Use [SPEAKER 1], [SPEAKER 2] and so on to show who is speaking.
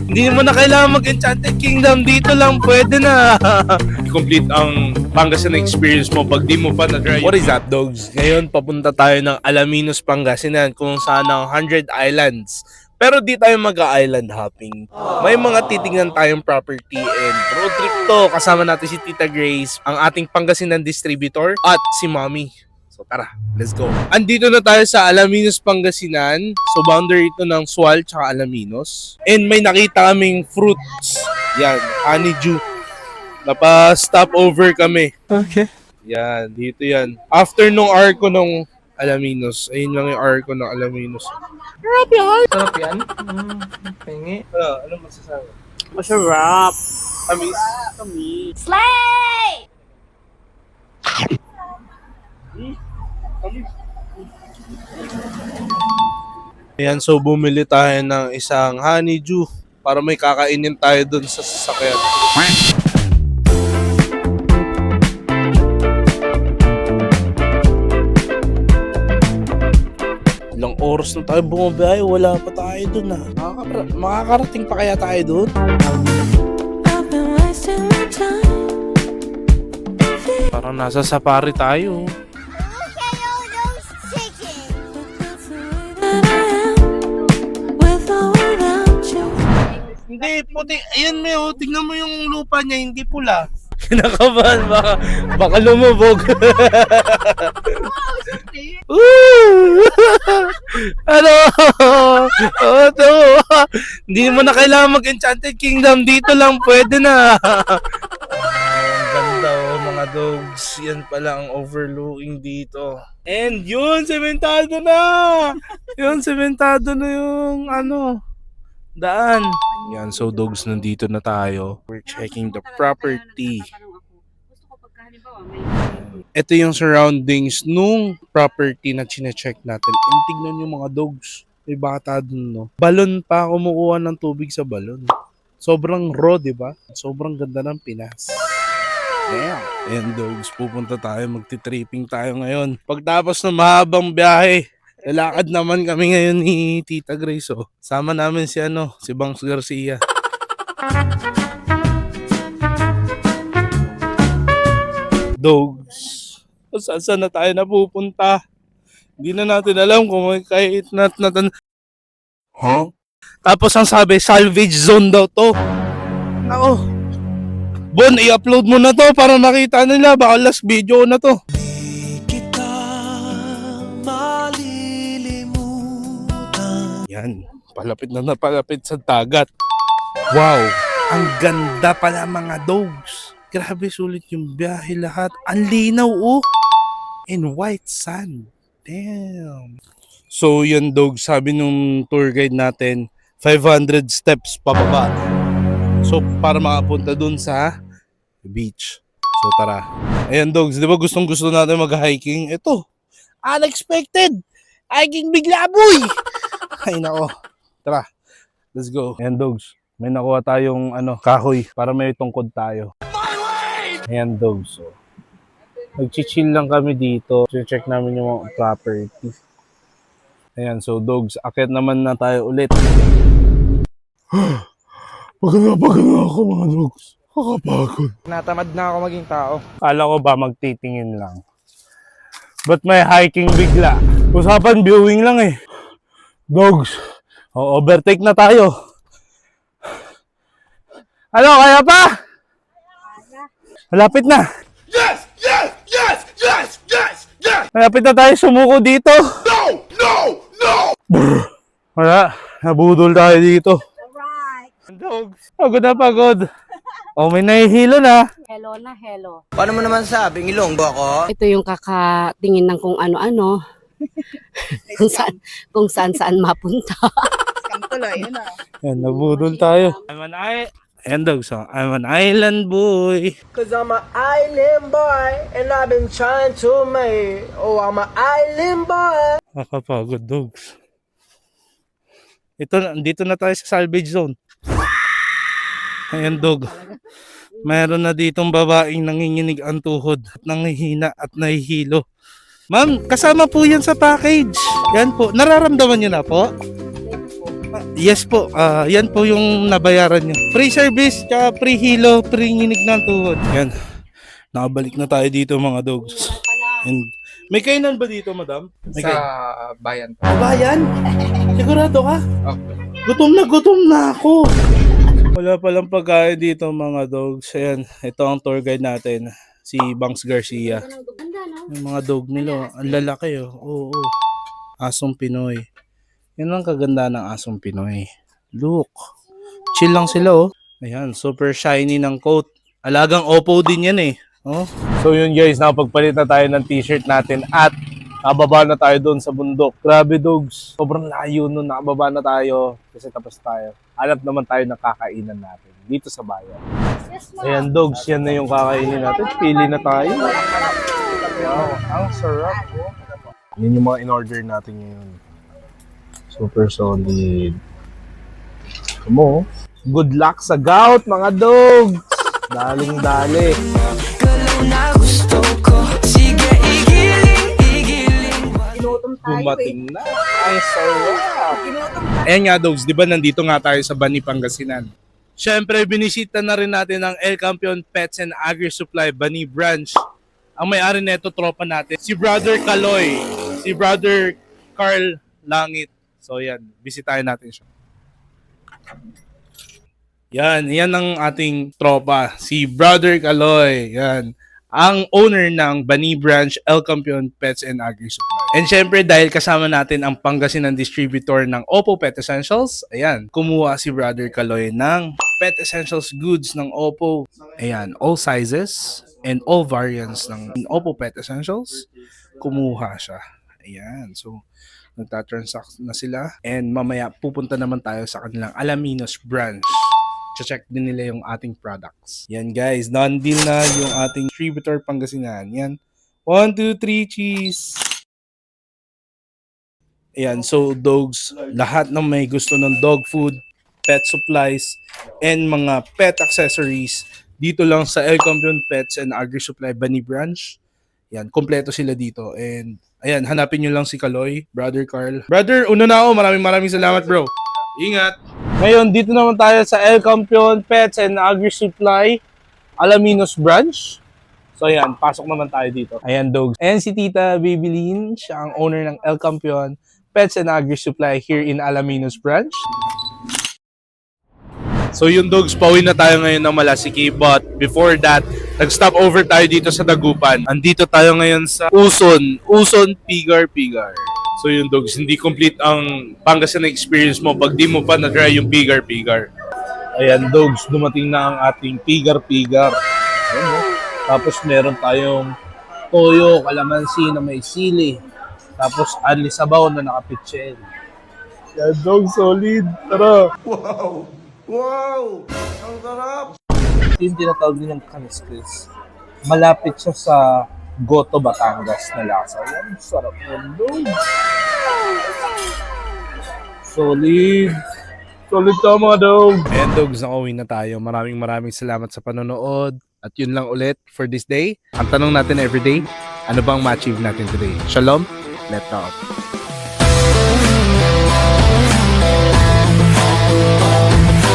[SPEAKER 1] Hindi mo na kailangan mag-Enchanted Kingdom. Dito lang pwede na. Complete ang Pangasinan experience mo pag di mo pa na-try. What is that, dogs? Ngayon, papunta tayo ng Alaminos, Pangasinan, kung saan ang 100 Islands. Pero di tayo mag-island hopping. May mga titingnan tayong property and road trip to. Kasama natin si Tita Grace, ang ating Pangasinan distributor, at si Mommy. So tara, let's go. Andito na tayo sa Alaminos, Pangasinan. So boundary ito ng Sual tsaka Alaminos. And may nakita kaming fruits. Yan, honeydew. Napa-stop over kami.
[SPEAKER 2] Okay.
[SPEAKER 1] Yan, dito yan. After nung arko nung Alaminos, ayun lang yung arko ng Alaminos.
[SPEAKER 2] Sarap yan. Pingi.
[SPEAKER 1] Ano masasabi?
[SPEAKER 3] Masarap.
[SPEAKER 1] Tamis?
[SPEAKER 3] Kami.
[SPEAKER 4] Slay!
[SPEAKER 1] Ayan, so bumili tayo ng isang honeydew para may kakainin tayo dun sa sasakyan. Ilang oras na tayo bumabiyahe, wala pa tayo dun ah. Makakarating pa kaya tayo dun? Parang nasa safari tayo. Hindi, puti. Ayan may oh, tignan mo yung lupa niya, hindi pula. Kinakabahan, baka lumubog. Ano? Oh, to. Hindi mo na kailangan mag-Enchanted Kingdom. Dito lang pwede na. Ang ganda oh, mga dogs. Yan pala ang overlooking dito. And yun, sementado na. Yun, sementado na yung ano, daan. Yan, so dogs, nandito na tayo. We're checking the property. Ito yung surroundings nung property na chine-check natin. And tignan yung mga dogs. May bata dun, no? Balon pa, kumukuha ng tubig sa balon. Sobrang raw, di ba? Sobrang ganda ng Pinas. Damn. Ayan, dogs, pupunta tayo. Magti-tripping tayo ngayon. Pagtapos ng mahabang biyahe, lalakad naman kami ngayon ni Tita Grace. Oh. Sama namin si si Bangs Garcia. Dogs, saan na tayo napupunta? Hindi na natin alam kung may kahit natin. Huh? Tapos ang sabi, salvage zone daw to. Ako, Bon, i-upload mo na to para makita nila. Baka last video na to. Yan, palapit na palapit sa dagat. Wow, ang ganda pala mga dogs. Grabe, sulit yung biyahe lahat. Ang linaw oh. In white sand. Damn. So yun dogs, sabi nung tour guide natin, 500 steps pababa. So para makapunta dun sa beach. So tara. Ayan dogs, di ba gustong gusto natin mag-hiking? Ito, unexpected. Hiking bigla boy. Ay nako. Tara, let's go. Ayan dogs, may nakuha tayong kahoy para may tungkod tayo. Ayan dogs. So, nag-chill lang kami dito. Check namin yung mga property. Ayan, so dogs, akit naman na tayo ulit. Pagod na ako mga dogs. Kakapagod.
[SPEAKER 2] Natamad na ako maging tao.
[SPEAKER 1] Kala ko ba magtitingin lang. But may hiking bigla. Usapan viewing lang eh. Dogs, overtake na tayo. Ano, kaya pa? Malapit na.
[SPEAKER 5] Yes! Yes! Yes! Yes! Yes! Yes!
[SPEAKER 1] Malapit na tayo sumuko dito.
[SPEAKER 5] No! No! No!
[SPEAKER 1] Brr. Wala, nabudol tayo dito.
[SPEAKER 4] Alright.
[SPEAKER 1] Dogs, pagod na pagod. Oh, may nahihilo na.
[SPEAKER 4] Hello na, hello.
[SPEAKER 2] Paano mo naman sabing ilonggo ako?
[SPEAKER 4] Ito yung kakatingin ng kung ano-ano. kung saan mapunta.
[SPEAKER 1] Yan, nabudol tayo. Ayan dogs, so I'm an island boy.
[SPEAKER 2] Cause I'm an island boy and I've been trying to make. Oh, I'm an island boy.
[SPEAKER 1] Nakapagod dogs. Dito na tayo sa salvage zone. Ayan dog. Meron na ditong babaeng nanginginig ang tuhod at nangihina at nahihilo. Ma'am, kasama po yan sa package. Yan po. Nararamdaman niyo na po? Yes po, yan po yung nabayaran nyo. Free service, tsaka free hilo, free nginig ng tuhod. Yan, nakabalik na tayo dito mga dogs. And, may kainan ba dito, madam? May
[SPEAKER 6] Sa bayan.
[SPEAKER 1] bayan? Sigurado ka?
[SPEAKER 6] Okay.
[SPEAKER 1] Gutom na ako. Wala palang pagkain dito mga dogs. Ayan, ito ang tour guide natin. Si Bangs Garcia. Yung mga dog nila, ang lalaki oh. Oo. Asong Pinoy. Yan ang kaganda ng asong Pinoy. Look. Chill lang sila oh. Ayan, super shiny ng coat. Alagang Oppo din yan eh. Oh. So yun guys, nakapagpalit na tayo ng t-shirt natin at nakababa na tayo doon sa bundok. Grabe dogs. Sobrang layo nun. Nakababa na tayo kasi tapos tayo. Hanap naman tayo ng kakainan natin dito sa bayan. Ayan dogs, yan na yung kakainin natin. Pili na tayo. Wow, ang sarap. Yan yung mga in-order natin ngayon. Super solid. Mo, good luck sa gout mga dogs. Daling-dali. Dumating na. Ang sarap. Ayan nga dogs, di ba nandito nga tayo sa Bani, Pangasinan. Siyempre, binisita na rin natin ang El Campeon Pets and Agri Supply Bani Branch. Ang may-ari neto tropa natin, si Brother Kaloy, si Brother Carl Langit. So yan, bisitahin natin siya. Yan ang ating tropa, si Brother Kaloy. Yan, ang owner ng Bani Branch, El Campeon Pets and Agri Supply. And syempre, dahil kasama natin ang Pangasinan distributor ng Oppo Pet Essentials, ayan, kumuha si Brother Kaloy ng Pet Essentials goods ng Oppo. Ayan, all sizes and all variants ng Oppo Pet Essentials, kumuha siya. Ayan, so nagtatransact na sila and mamaya pupunta naman tayo sa kanilang Alaminos branch. Check din nila yung ating products. Yan guys, done deal na yung ating distributor Pangasinan. Yan, 1, 2, 3, cheese! Ayan, so dogs, lahat ng may gusto ng dog food, pet supplies, and mga pet accessories, dito lang sa El Campeon Pets and Agri Supply Bani Branch. Yan, kompleto sila dito. And ayan, hanapin nyo lang si Kaloy, Brother Carl. Brother, una na ako. Maraming salamat bro. Ingat! Ngayon, dito naman tayo sa El Campeon Pets and Agri Supply Alaminos Branch. So ayan, pasok naman tayo dito. Ayan dogs. Ayan si Tita Babylin, siya ang owner ng El Campeon Pets and Agri Supply here in Alaminos Branch. So yung dogs, pauwi na tayo ngayon ng Malasiki, but before that, nag-stop over tayo dito sa Dagupan. Andito tayo ngayon sa Uson Pigar. So yung dogs, hindi complete ang Pangasinan experience mo pag di mo pa na-try yung Pigar. Ayan dogs, dumating na ang ating Pigar. Ayan, no? Tapos meron tayong toyo, kalamansi na may sili. Tapos adli sabaw na nakapitsen. Yan dogs, solid. Tara!
[SPEAKER 5] Wow! Ang sarap!
[SPEAKER 1] Yung tinatawag din ng kaniskis. Malapit siya sa Goto, Batangas na lasa. Yan, sarap ng dogs. Solid. Solid ka mga dogs. Ayan dogs, nakauwi na tayo. Maraming salamat sa panonood. At yun lang ulit for this day. Ang tanong natin everyday, ano bang ma-achieve natin today? Shalom, let's go.